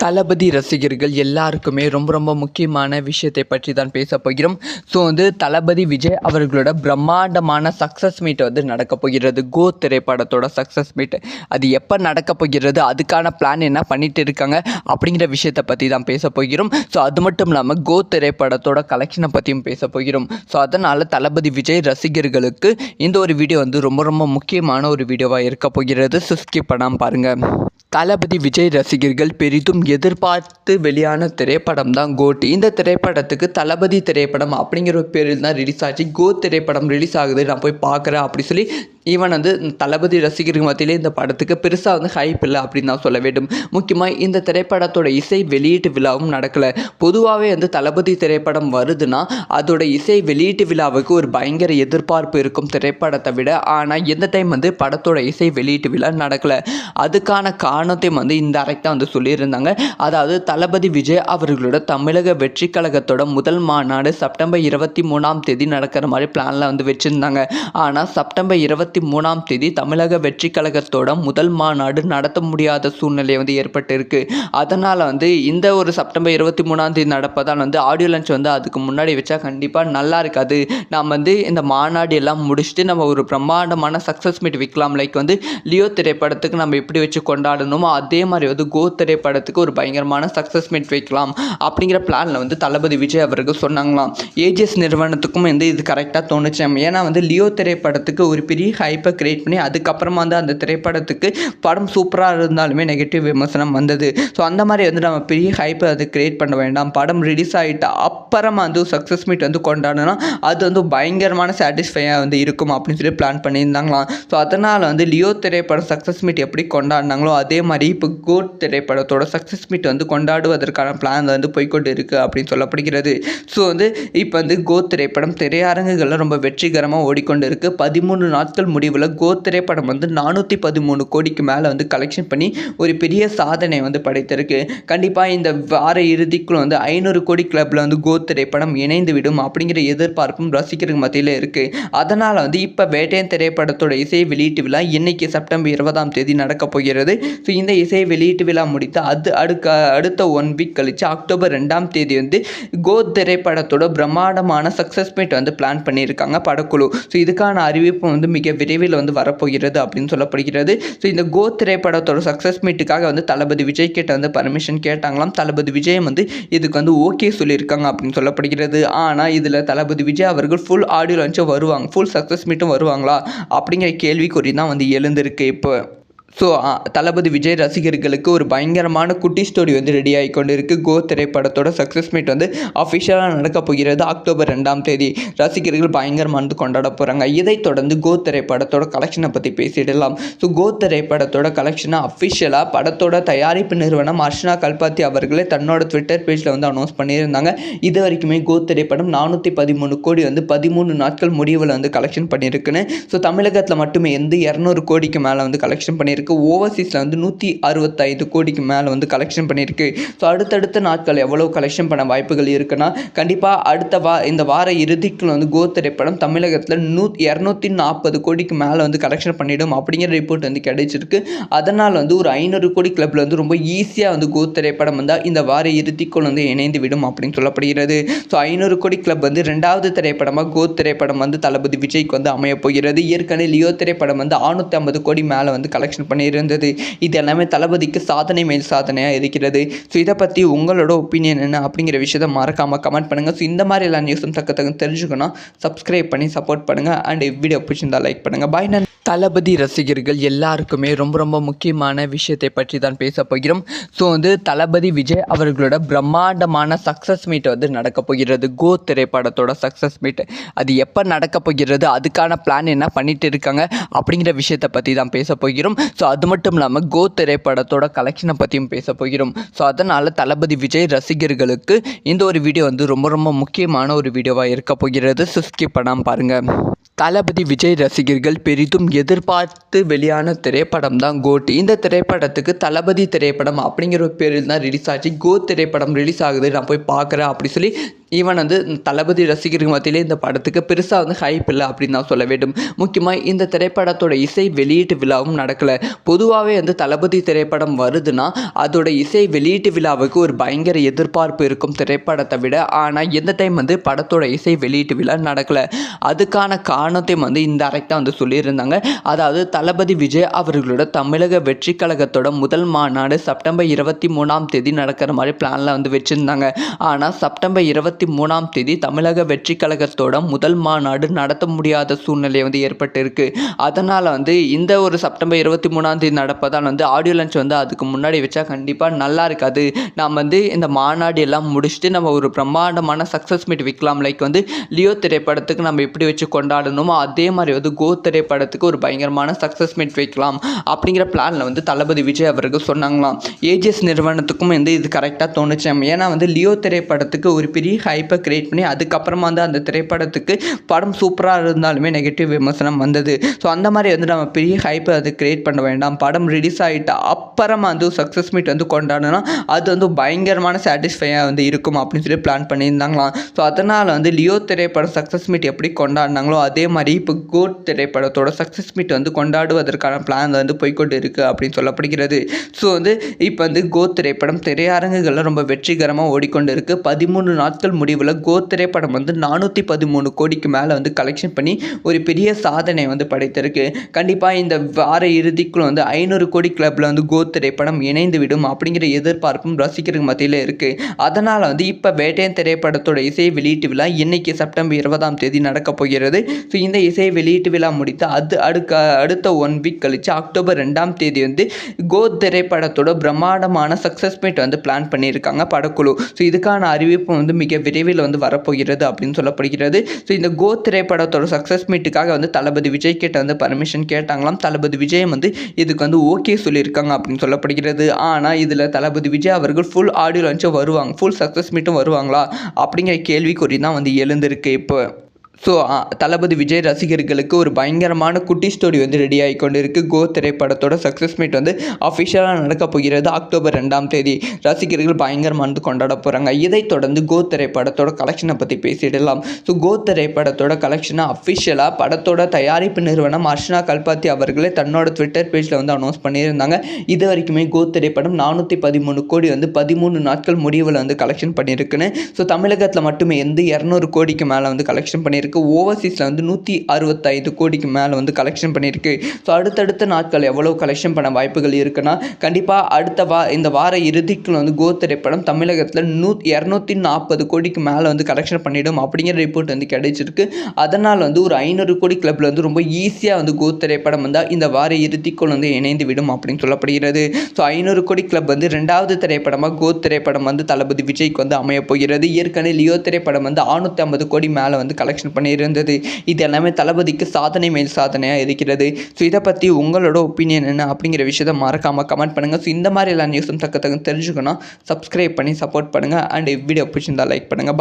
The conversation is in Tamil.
தளபதி ரசிகர்கள் எல்லாருக்குமே ரொம்ப ரொம்ப முக்கியமான விஷயத்தை பற்றி தான் பேச போகிறோம். ஸோ தளபதி விஜய் அவர்களோட பிரம்மாண்டமான சக்ஸஸ் மீட் நடக்க போகிறது. கோ திரைப்படத்தோட சக்ஸஸ் மீட் அது எப்போ நடக்க போகிறது, அதுக்கான பிளான் என்ன பண்ணிட்டு இருக்காங்க அப்படிங்கிற விஷயத்தை பற்றி தான் பேச போகிறோம். ஸோ அது மட்டும் இல்லாமல் கோ திரைப்படத்தோட கலெக்ஷனை பற்றியும் பேச போகிறோம். ஸோ அதனால் தளபதி விஜய் ரசிகர்களுக்கு இந்த ஒரு வீடியோ ரொம்ப ரொம்ப முக்கியமான ஒரு வீடியோவாக இருக்க போகிறது. ஸ்கிப் பண்ணாமல் பாருங்கள். தளபதி விஜய் ரசிகர்கள் பெரிதும் எதிர்பார்த்து வெளியான திரைப்படம் தான் கோட். இந்த திரைப்படத்துக்கு தளபதி திரைப்படம் அப்படிங்கிற ஒரு பேரில் தான் ரிலீஸ் ஆச்சு. கோ திரைப்படம் ரிலீஸ் ஆகுது, நான் போய் பார்க்குறேன் அப்படி சொல்லி ஈவன் தளபதி ரசிகர்கள் மத்தியிலே இந்த படத்துக்கு பெருசாக ஹைப் இல்லை அப்படின்னு தான் சொல்ல வேண்டும். முக்கியமாக இந்த திரைப்படத்தோட இசை வெளியீட்டு விழாவும் நடக்கலை. பொதுவாகவே தளபதி திரைப்படம் வருதுன்னா அதோட இசை வெளியீட்டு விழாவுக்கு ஒரு பயங்கர எதிர்பார்ப்பு இருக்கும் திரைப்படத்தை விட. ஆனால் இந்த டைம் படத்தோட இசை வெளியீட்டு விழா நடக்கலை. அதுக்கான காரணத்தையும் இன்டைரக்டாக சொல்லியிருந்தாங்க. அதாவது தளபதி விஜய் அவர்களோட தமிழக வெற்றி கழகத்தோட முதல் மாநாடு செப்டம்பர் 23 நடக்கிற மாதிரி பிளானில் வச்சுருந்தாங்க. ஆனால் செப்டம்பர் 23 தமிழக வெற்றி கழகத்தோட முதல் மாநாடு நடத்த முடியாத சூழ்நிலை ஏற்பட்டிருக்கு. அதனால் இந்த ஒரு செப்டம்பர் 23 நடப்பதால் ஆடியோ லான்ச் அதுக்கு முன்னாடி வச்சா கண்டிப்பாக நல்லா இருக்காது. நாம் இந்த மாநாடு எல்லாம் முடிச்சுட்டு நம்ம ஒரு பிரம்மாண்டமான சக்ஸஸ் மீட் வைக்கலாம். லைக் லியோ திரைப்படத்துக்கு நம்ம எப்படி வச்சு கொண்டாடணுமோ அதே மாதிரி கோ திரைப்படத்துக்கு ஒரு பயங்கரமான சக்ஸஸ் மீட் வைக்கலாம் அப்படிங்கிற பிளானில் தளபதி விஜய் அவர்கள் சொன்னாங்களாம். ஏஜிஎஸ் நிறுவனத்துக்கும் இது கரெக்டாக தோணுச்சு. ஏன்னா லியோ திரைப்படத்துக்கு ஒரு பெரிய ஹைப்பை கிரியேட் பண்ணி அதுக்கப்புறமா அந்த திரைப்படத்துக்கு படம் சூப்பராக இருந்தாலுமே நெகட்டிவ் விமர்சனம் வந்தது. ஸோ அந்த மாதிரி நம்ம பெரிய ஹைப்பை கிரியேட் பண்ண வேண்டாம். படம் ரிலீஸ் ஆகிட்டு அப்புறமா சக்ஸஸ் மீட் கொண்டாடினா அது பயங்கரமான சாட்டிஸ்ஃபையாக இருக்கும் அப்படின்னு சொல்லி பிளான் பண்ணியிருந்தாங்களாம். ஸோ அதனால் லியோ திரைப்படம் சக்ஸஸ் மீட் எப்படி கொண்டாடினாங்களோ அதே மாதிரி இப்போ கோட் திரைப்படத்தோட சக்ஸஸ் மீட் கொண்டாடுவதற்கான பிளான் போய்கொண்டு இருக்குது அப்படின்னு சொல்லப்படுகிறது. ஸோ இப்போ கோ திரைப்படம் திரையரங்குகளில் ரொம்ப வெற்றிகரமாக ஓடிக்கொண்டு இருக்குது. 13 நாட்கள் முடிவில் கோ திரைப்படம் 413 கோடிக்கு மேலே கலெக்ஷன் பண்ணி ஒரு பெரிய சாதனை படைத்திருக்கு. கண்டிப்பாக இந்த வார இறுதிக்குள்ள 500 கோடி கிளப்பில் கோ திரைப்படம் இணைந்து விடும் அப்படிங்கிற எதிர்பார்ப்பும் ரசிகர்கள் மத்தியில் இருக்குது. அதனால் இப்போ வேட்டையன் திரைப்படத்தோட இசை வெளியீட்டு விழா இன்னைக்கு செப்டம்பர் 20 நடக்க போகிறது. ஸோ இந்த இசை வெளியீட்டு விழா முடித்து அடுத்த 1 வீக் கழிச்சு அக்டோபர் 2 கோ திரைப்படத்தோட பிரம்மாண்டமான சக்ஸஸ் மீட் பிளான் பண்ணியிருக்காங்க படக்குழு. ஸோ இதுக்கான அறிவிப்பு மிக விரைவில் வரப்போகிறது அப்படின்னு சொல்லப்படுகிறது. ஸோ இந்த கோ திரைப்படத்தோட சக்ஸஸ் மீட்டுக்காக தளபதி விஜய் கிட்ட பர்மிஷன் கேட்டாங்களாம். தளபதி விஜய் இதுக்கு ஓகே சொல்லியிருக்காங்க அப்படின்னு சொல்லப்படுகிறது. ஆனால் இதில் தளபதி விஜய் அவர்கள் ஃபுல் ஆடியோ லான்ச்சும் வருவாங்க, ஃபுல் சக்ஸஸ் மீட்டும் வருவாங்களா அப்படிங்கிற கேள்விக்குறி தான் எழுந்திருக்கு இப்போ. ஸோ தளபதி விஜய் ரசிகர்களுக்கு ஒரு பயங்கரமான குட்டி ஸ்டோரி ரெடி ஆகி கொண்டு இருக்குது. கோ திரைப்படத்தோட சக்ஸஸ் மீட் அஃபிஷியலாக நடக்க போகிறது அக்டோபர் 2 ரசிகர்கள் பயங்கரமாக கொண்டாட போகிறாங்க. இதைத் தொடர்ந்து கோ திரைப்படத்தோட கலெக்ஷனை பற்றி பேசிடலாம். ஸோ கோ திரைப்படத்தோட கலெக்ஷனை அஃபிஷியலாக படத்தோட தயாரிப்பு நிறுவனம் அர்ச்சனா கல்பாத்தி அவர்களே தன்னோட ட்விட்டர் பேஜில் அனௌன்ஸ் பண்ணியிருந்தாங்க. இது வரைக்குமே கோ திரைப்படம் 413 கோடி 13 நாட்கள் முடிவில் கலெக்ஷன் பண்ணியிருக்குன்னு. ஸோ தமிழகத்தில் மட்டுமே 200 கோடிக்கு மேலே கலெக்ஷன் பண்ணியிருக்கு. ஓவர்சீஸில் 165 கோடிக்கு மேலே கலெக்ஷன் பண்ணியிருக்கு. ஸோ அடுத்தடுத்த நாட்கள் எவ்வளோ கலெக்ஷன் பண்ண வாய்ப்புகள் இருக்குன்னா கண்டிப்பாக இந்த வார இறுதிக்குள்ள கோ திரைப்படம் தமிழகத்தில் 240 கோடிக்கு மேலே கலெக்ஷன் பண்ணிடும் அப்படிங்கிற ரிப்போர்ட் கிடைச்சிருக்கு. அதனால் ஒரு 500 கோடி கிளப்பில் ரொம்ப ஈஸியாக கோ திரைப்படம் இந்த வார இறுதிக்குள் இணைந்து விடும் அப்படின்னு சொல்லப்படுகிறது. ஸோ 500 கோடி கிளப் 2வது திரைப்படமாக கோ திரைப்படம் தளபதி விஜய்க்கு அமைய போகிறது. ஏற்கனவே லியோ திரைப்படம் 650 கோடி மேலே கலெக்ஷன் பண்ணியிருந்தது. இது எல்லாமே தளபதிக்கு சாதனை மேல் சாதனையாக இருக்கிறது. ஸோ இதை பற்றி உங்களோட ஒப்பீனியன் என்ன அப்படிங்கிற விஷயத்தை மறக்காமல் கமெண்ட் பண்ணுங்கள். ஸோ இந்த மாதிரி எல்லா நியூஸும் தக்க தெரிஞ்சுக்கணும் சப்ஸ்கிரைப் பண்ணி சப்போர்ட் பண்ணுங்கள். அண்ட் வீடியோ பிடிச்சிருந்தால் லைக் பண்ணுங்கள். பாய். தளபதி ரசிகர்கள் எல்லாருக்குமே ரொம்ப ரொம்ப முக்கியமான விஷயத்தை பற்றி தான் பேச போகிறோம். ஸோ தளபதி விஜய் அவர்களோட பிரம்மாண்டமான சக்ஸஸ் மீட் நடக்க போகிறது. கோ திரைப்படத்தோட சக்ஸஸ் மீட் அது எப்போ நடக்க போகிறது, அதுக்கான பிளான் என்ன பண்ணிட்டு இருக்காங்க அப்படிங்கிற விஷயத்தை பற்றி தான் பேச போகிறோம். ஸோ அது மட்டும் இல்லாமல் கோ திரைப்படத்தோட கலெக்ஷனை பற்றியும் பேச போகிறோம். ஸோ அதனால் தளபதி விஜய் ரசிகர்களுக்கு இந்த ஒரு வீடியோ ரொம்ப ரொம்ப முக்கியமான ஒரு வீடியோவாக இருக்க போகிறது. ஸ்கிப் பண்ணாமல் பாருங்கள். தளபதி விஜய் ரசிகர்கள் பெரிதும் எதிர்பார்த்து வெளியான திரைப்படம் தான் கோட். இந்த திரைப்படத்துக்கு தளபதி திரைப்படம் அப்படிங்கிற ஒரு பேரில் தான் ரிலீஸ் ஆச்சு. கோ திரைப்படம் ரிலீஸ் ஆகுது, நான் போய் பார்க்குறேன் அப்படி சொல்லி ஈவன் தளபதி ரசிகர்கள் மத்தியிலே இந்த படத்துக்கு பெருசாக ஹைப் இல்லை அப்படின்னு தான் சொல்ல வேண்டும். முக்கியமாக இந்த திரைப்படத்தோட இசை வெளியீட்டு விழாவும் நடக்கலை. பொதுவாகவே வந்து தளபதி திரைப்படம் வருதுன்னா அதோட இசை வெளியீட்டு விழாவுக்கு ஒரு பயங்கர எதிர்பார்ப்பு இருக்கும் திரைப்படத்தை விட. ஆனால் எந்த டைம் வந்து படத்தோட இசை வெளியீட்டு விழா நடக்கலை. அதுக்கான காரணத்தையும் வந்து இன்டைரக்டாக வந்து சொல்லியிருந்தாங்க. அதாவது தளபதி விஜய் அவர்களோட தமிழக வெற்றி கழகத்தோட முதல் மாநாடு செப்டம்பர் 23ஆம் தேதி நடக்கிற மாதிரி பிளானில் வந்து வச்சுருந்தாங்க. ஆனால் செப்டம்பர் 23ஆம் தேதி தமிழக வெற்றி கழகத்தோட முதல் மாநாடு நடத்த முடியாத சூழ்நிலை வந்து ஏற்பட்டிருக்கு. அதனால் வந்து இந்த ஒரு செப்டம்பர் 23ஆம் தேதி நடப்பதால் வந்து ஆடியோ லான்ச் வந்து அதுக்கு முன்னாடி வச்சா கண்டிப்பாக நல்லா இருக்காது. நாம் வந்து இந்த மாநாடு எல்லாம் முடிச்சுட்டு நம்ம ஒரு பிரம்மாண்டமான சக்ஸஸ் மீட் வைக்கலாம். லைக் வந்து லியோ திரைப்படத்துக்கு நம்ம எப்படி வச்சு கொண்டாடணுமோ அதே மாதிரி வந்து கோ திரைப்படத்துக்கு ஒரு பயங்கரமான சக்ஸஸ் மீட் வைக்கலாம் அப்படிங்கிற பிளானில் வந்து தளபதி விஜய் அவர்கள் சொன்னாங்களாம். ஏஜிஎஸ் நிறுவனத்துக்கும் வந்து இது கரெக்டாக தோணுச்சாம். ஏன்னா வந்து லியோ திரைப்படத்துக்கு ஒரு பெரிய ஹைப்பை கிரியேட் பண்ணி அதுக்கப்புறமா வந்து அந்த திரைப்படத்துக்கு படம் சூப்பராக இருந்தாலுமே நெகட்டிவ் விமர்சனம் வந்தது. ஸோ அந்த மாதிரி வந்து நம்ம பெரிய ஹைப்பை அது கிரியேட் பண்ண வேண்டாம். படம் ரிலீஸ் ஆகிட்டு அப்புறமா வந்து சக்ஸஸ் மீட் வந்து கொண்டாடணும். அது வந்து பயங்கரமான சாட்டிஸ்ஃபையாக வந்து இருக்கும் அப்படின்னு சொல்லி பிளான் பண்ணியிருந்தாங்களாம். ஸோ அதனால் வந்து லியோ திரைப்படம் சக்ஸஸ் மீட் எப்படி கொண்டாடினாங்களோ அதே மாதிரி இப்போ கோட் திரைப்படத்தோட சக்ஸஸ் மீட் வந்து கொண்டாடுவதற்கான பிளான் வந்து போய்கொண்டு இருக்குது அப்படின்னு சொல்லப்படுகிறது. ஸோ வந்து இப்போ வந்து கோ திரைப்படம் திரையரங்குகளில் ரொம்ப வெற்றிகரமாக ஓடிக்கொண்டு இருக்குது. 13 நாட்கள் முடிவில் கோ திரைப்படம் வந்து 413 கோடிக்கு மேலே வந்து கலெக்ஷன் பண்ணி ஒரு பெரிய சாதனை வந்து படைத்திருக்கு. கண்டிப்பாக இந்த வார இறுதிக்குள்ள வந்து 500 கோடி கிளப்பில் வந்து கோ திரைப்படம் இணைந்து விடும் அப்படிங்கிற எதிர்பார்ப்பும் ரசிகர்கள் மத்தியில் இருக்குது. அதனால் வந்து இப்போ வேட்டையன் திரைப்படத்தோட இசை வெளியீட்டு விழா இன்னைக்கு செப்டம்பர் 20ஆம் தேதி நடக்க போகிறது. ஸோ இந்த இசை வெளியீட்டு விழா முடித்து அடுத்த 1 வீக் கழிச்சு அக்டோபர் 2ஆம் தேதி வந்து கோ திரைப்படத்தோட பிரம்மாண்டமான சக்ஸஸ் மீட் வந்து பிளான் பண்ணியிருக்காங்க படக்குழு. ஸோ இதுக்கான அறிவிப்பு வந்து மிக விரைவில் வந்து வரப்போகிறது அப்படின்னு சொல்லப்படுகிறது. ஸோ இந்த கோ திரைப்படத்தோட சக்ஸஸ் மீட்டுக்காக வந்து தளபதி விஜய் கிட்ட வந்து பர்மிஷன் கேட்டாங்களாம். தளபதி விஜய் வந்து இதுக்கு வந்து ஓகே சொல்லியிருக்காங்க அப்படின்னு சொல்லப்படுகிறது. ஆனால் இதில் தளபதி விஜய் அவர்கள் ஃபுல் ஆடியோ லான்ச்சும் வருவாங்க, ஃபுல் சக்ஸஸ் மீட்டும் வருவாங்களா அப்படிங்கிற கேள்விக்குறி தான் வந்து எழுந்திருக்கு இப்போ. ஸோ தளபதி விஜய் ரசிகர்களுக்கு ஒரு பயங்கரமான குட்டி ஸ்டோரி வந்து ரெடி ஆகி கொண்டு இருக்குது. கோ திரைப்படத்தோட சக்ஸஸ் மீட் வந்து அஃபிஷியலாக நடக்க போகிறது அக்டோபர் 2ஆம் தேதி. ரசிகர்கள் பயங்கரமாக கொண்டாட போகிறாங்க. இதைத் தொடர்ந்து கோ திரைப்படத்தோட கலெக்ஷனை பற்றி பேசிடலாம். ஸோ கோ திரைப்படத்தோட கலெக்ஷனை அஃபிஷியலாக படத்தோட தயாரிப்பு நிறுவனம் அர்ச்சனா கல்பாத்தி அவர்களே தன்னோட ட்விட்டர் பேஜில் வந்து அனௌன்ஸ் பண்ணியிருந்தாங்க. இது வரைக்குமே கோ திரைப்படம் 413 கோடி வந்து 13 நாட்கள் முடிவில் வந்து கலெக்ஷன் பண்ணியிருக்குன்னு. ஸோ தமிழகத்தில் மட்டுமே 200 கோடிக்கு மேலே வந்து கலெக்ஷன் பண்ணியிருக்கு. ஓவர்சீஸில் வந்து 165 கோடிக்கு மேலே வந்து கலெக்ஷன் பண்ணியிருக்கு. ஸோ அடுத்தடுத்த நாட்கள் எவ்வளோ கலெக்ஷன் பண்ண வாய்ப்புகள் இருக்குன்னா கண்டிப்பாக இந்த வார இறுதிக்குள்ள வந்து கோ திரைப்படம் தமிழகத்தில் 240 கோடிக்கு மேலே வந்து கலெக்ஷன் பண்ணிடும் அப்படிங்கிற ரிப்போர்ட் வந்து கிடைச்சிருக்கு. அதனால் வந்து ஒரு 500 கோடி கிளப்பில் வந்து ரொம்ப ஈஸியாக வந்து கோ திரைப்படம் வந்து இந்த வார இறுதிக்குள் வந்து இணைந்து விடும் அப்படின்னு சொல்லப்படுகிறது. ஸோ 500 கோடி கிளப் வந்து 2வது திரைப்படமாக கோ திரைப்படம் வந்து தளபதி விஜய்க்கு வந்து அமையப் போகிறது. ஏற்கனவே லியோ திரைப்படம் வந்து 650 கோடி மேலே வந்து கலெக்ஷன் பண்ணியிருந்தது. இது எல்லாமே தளபதிக்கு சாதனை மேல் சாதனையாக இருக்கிறது. ஸோ இதை பற்றி உங்களோட ஒப்பீனியன் என்ன அப்படிங்கிற விஷயத்தை மறக்காமல் கமெண்ட் பண்ணுங்கள். ஸோ இந்த மாதிரி எல்லா நியூஸும் தக்க தெரிஞ்சுக்கணும் சப்ஸ்கிரைப் பண்ணி சப்போர்ட் பண்ணுங்கள். அண்ட் வீடியோ பிடிச்சிருந்தால் லைக் பண்ணுங்கள்.